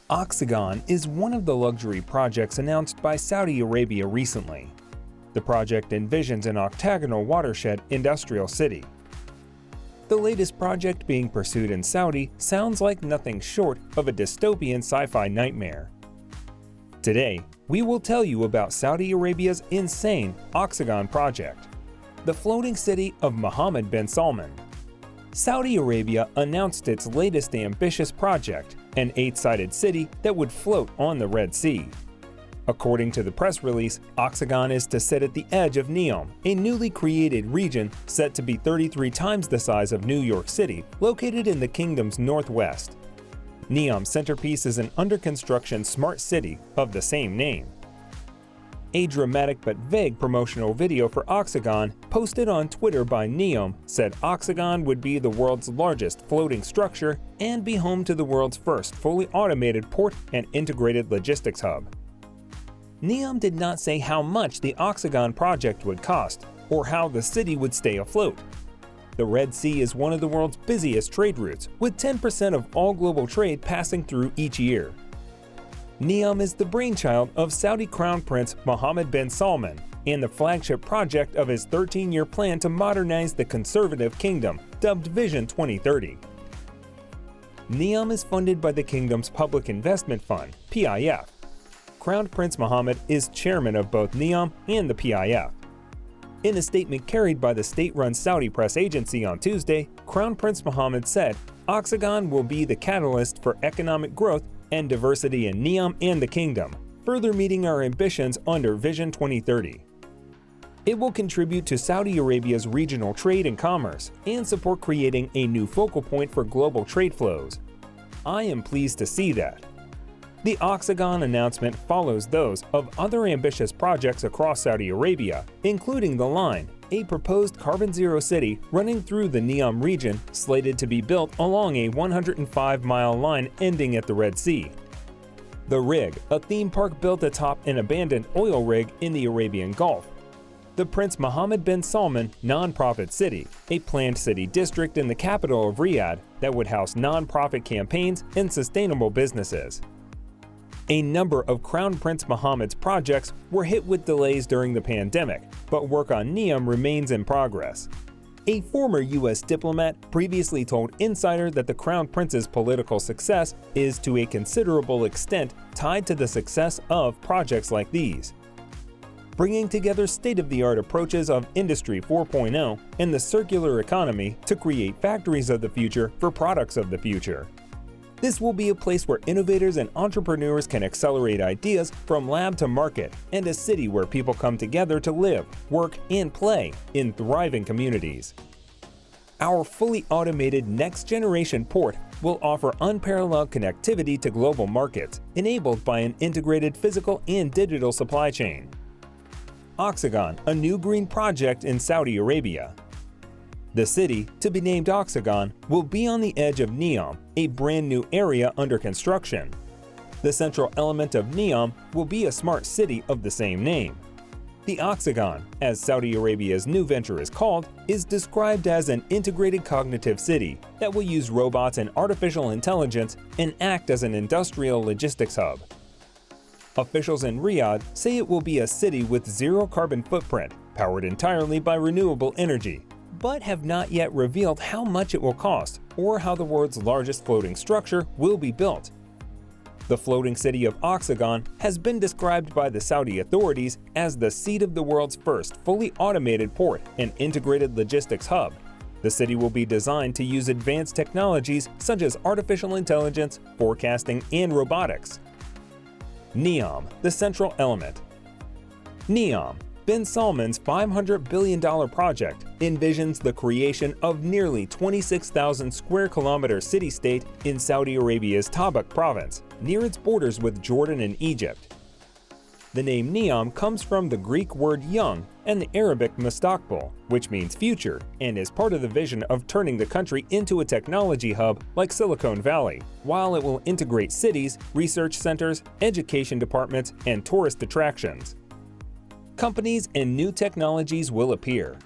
Oxagon is one of the luxury projects announced by Saudi Arabia recently. The project envisions an octagonal watershed industrial city. The latest project being pursued in Saudi sounds like nothing short of a dystopian sci-fi nightmare. Today, we will tell you about Saudi Arabia's insane Oxagon project, the floating city of Mohammed bin Salman. Saudi Arabia announced its latest ambitious project, an 8-sided city that would float on the Red Sea. According to the press release, Oxagon is to sit at the edge of Neom, a newly created region set to be 33 times the size of New York City, located in the kingdom's northwest. Neom's centerpiece is an under-construction smart city of the same name. A dramatic but vague promotional video for Oxagon, posted on Twitter by Neom, said Oxagon would be the world's largest floating structure and be home to the world's first fully automated port and integrated logistics hub. Neom did not say how much the Oxagon project would cost or how the city would stay afloat. The Red Sea is one of the world's busiest trade routes, with 10% of all global trade passing through each year. Neom is the brainchild of Saudi Crown Prince Mohammed bin Salman and the flagship project of his 13-year plan to modernize the conservative kingdom, dubbed Vision 2030. Neom is funded by the kingdom's Public Investment Fund, PIF. Crown Prince Mohammed is chairman of both Neom and the PIF. In a statement carried by the state-run Saudi press agency on Tuesday, Crown Prince Mohammed said, "Oxagon will be the catalyst for economic growth and diversity in Neom and the kingdom, further meeting our ambitions under Vision 2030. It will contribute to Saudi Arabia's regional trade and commerce and support creating a new focal point for global trade flows. I am pleased to see that." The Oxagon announcement follows those of other ambitious projects across Saudi Arabia, including The Line, a proposed carbon-zero city running through the Neom region slated to be built along a 105-mile line ending at the Red Sea. The Rig, a theme park built atop an abandoned oil rig in the Arabian Gulf. The Prince Mohammed bin Salman Nonprofit City, a planned city district in the capital of Riyadh that would house nonprofit campaigns and sustainable businesses. A number of Crown Prince Mohammed's projects were hit with delays during the pandemic, but work on Neom remains in progress. A former U.S. diplomat previously told Insider that the Crown Prince's political success is to a considerable extent tied to the success of projects like these, bringing together state-of-the-art approaches of Industry 4.0 and the circular economy to create factories of the future for products of the future. This will be a place where innovators and entrepreneurs can accelerate ideas from lab to market, and a city where people come together to live, work, and play in thriving communities. Our fully automated next-generation port will offer unparalleled connectivity to global markets, enabled by an integrated physical and digital supply chain. Oxagon, a new green project in Saudi Arabia. The city, to be named Oxagon, will be on the edge of Neom, a brand new area under construction. The central element of Neom will be a smart city of the same name. The Oxagon, as Saudi Arabia's new venture is called, is described as an integrated cognitive city that will use robots and artificial intelligence and act as an industrial logistics hub. Officials in Riyadh say it will be a city with zero carbon footprint, powered entirely by renewable energy, but have not yet revealed how much it will cost or how the world's largest floating structure will be built. The floating city of Oxagon has been described by the Saudi authorities as the seat of the world's first fully automated port and integrated logistics hub. The city will be designed to use advanced technologies such as artificial intelligence, forecasting, and robotics. Neom, the central element. Neom, bin Salman's $500 billion project, envisions the creation of nearly 26,000 square kilometer city-state in Saudi Arabia's Tabuk province, near its borders with Jordan and Egypt. The name Neom comes from the Greek word young and the Arabic mustaqbal, which means future, and is part of the vision of turning the country into a technology hub like Silicon Valley, while it will integrate cities, research centers, education departments, and tourist attractions. Companies and new technologies will appear.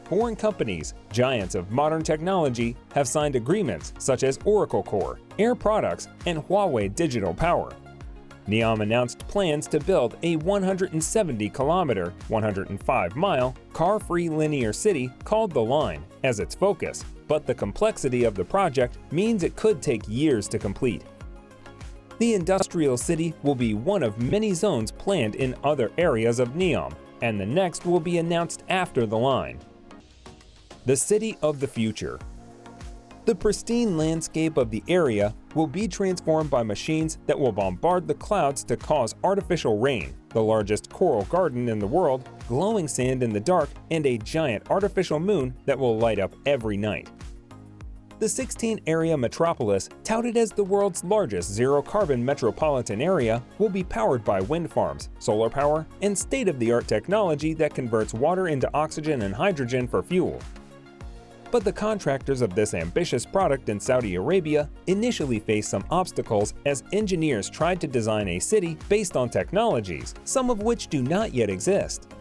foreign companies, giants of modern technology, have signed agreements such as Oracle Core, Air Products, and Huawei Digital Power. Neom announced plans to build a 170-kilometer, 105-mile, car-free linear city called The Line as its focus, but the complexity of the project means it could take years to complete. The industrial city will be one of many zones planned in other areas of Neom, and the next will be announced after The Line. The City of the Future. The pristine landscape of the area will be transformed by machines that will bombard the clouds to cause artificial rain, the largest coral garden in the world, glowing sand in the dark, and a giant artificial moon that will light up every night. The 16-area metropolis, touted as the world's largest zero-carbon metropolitan area, will be powered by wind farms, solar power, and state-of-the-art technology that converts water into oxygen and hydrogen for fuel. But the contractors of this ambitious product in Saudi Arabia initially faced some obstacles as engineers tried to design a city based on technologies, some of which do not yet exist.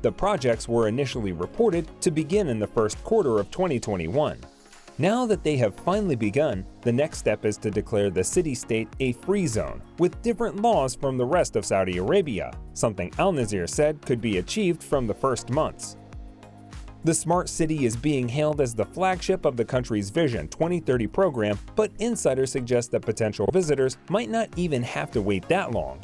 The projects were initially reported to begin in the first quarter of 2021. Now that they have finally begun, the next step is to declare the city-state a free zone, with different laws from the rest of Saudi Arabia, something Al Nazir said could be achieved from the first months. The smart city is being hailed as the flagship of the country's Vision 2030 program, but insiders suggest that potential visitors might not even have to wait that long.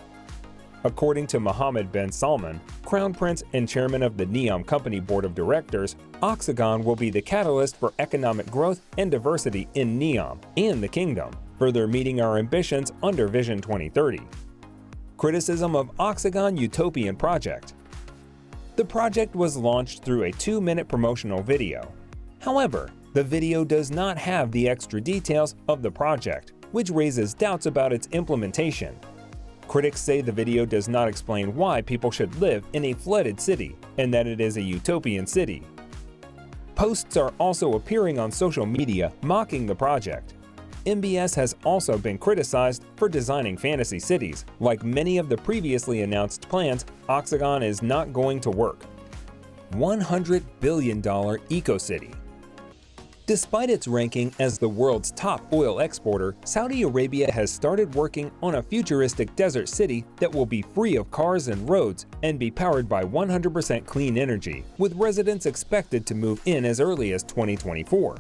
According to Mohammed bin Salman, Crown Prince and chairman of the Neom Company Board of Directors, Oxagon will be the catalyst for economic growth and diversity in Neom and the kingdom, further meeting our ambitions under Vision 2030. Criticism of Oxagon Utopian Project. The project was launched through a 2-minute promotional video. However, the video does not have the extra details of the project, which raises doubts about its implementation. Critics say the video does not explain why people should live in a flooded city and that it is a utopian city. Posts are also appearing on social media mocking the project. MBS has also been criticized for designing fantasy cities. Like many of the previously announced plans, Oxagon is not going to work. $100 billion eco-city. Despite its ranking as the world's top oil exporter, Saudi Arabia has started working on a futuristic desert city that will be free of cars and roads and be powered by 100% clean energy, with residents expected to move in as early as 2024.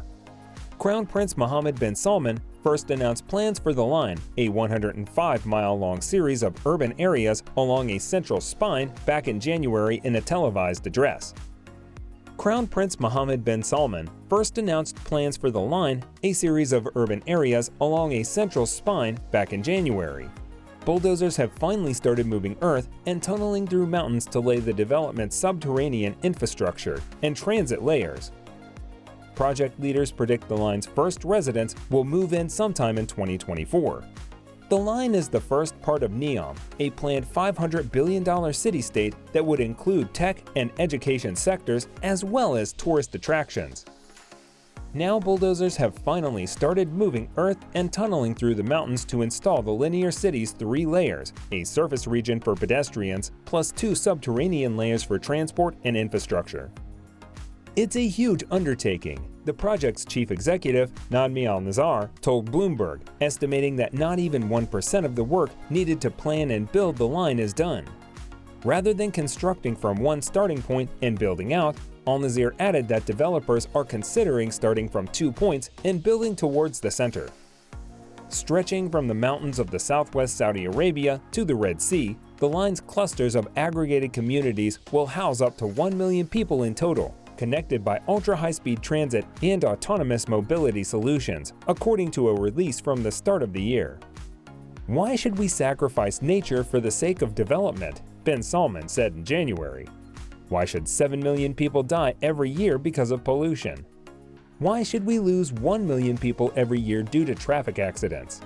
Crown Prince Mohammed bin Salman first announced plans for The Line, a 105-mile-long series of urban areas along a central spine, back in January in a televised address. Crown Prince Mohammed bin Salman first announced plans for The Line, a series of urban areas along a central spine, back in January. Bulldozers have finally started moving earth and tunneling through mountains to lay the development's subterranean infrastructure and transit layers. Project leaders predict The Line's first residents will move in sometime in 2024. The Line is the first part of Neom, a planned $500 billion city-state that would include tech and education sectors as well as tourist attractions. Now bulldozers have finally started moving earth and tunneling through the mountains to install the linear city's 3 layers, a surface region for pedestrians, plus 2 subterranean layers for transport and infrastructure. It's a huge undertaking, the project's chief executive, Nadmi Al-Nazar, told Bloomberg, estimating that not even 1% of the work needed to plan and build the line is done. Rather than constructing from one starting point and building out, Al-Nazir added that developers are considering starting from 2 points and building towards the center. Stretching from the mountains of the southwest Saudi Arabia to the Red Sea, the line's clusters of aggregated communities will house up to 1 million people in total, connected by ultra-high-speed transit and autonomous mobility solutions, according to a release from the start of the year. Why should we sacrifice nature for the sake of development? bin Salman said in January. Why should 7 million people die every year because of pollution? Why should we lose 1 million people every year due to traffic accidents?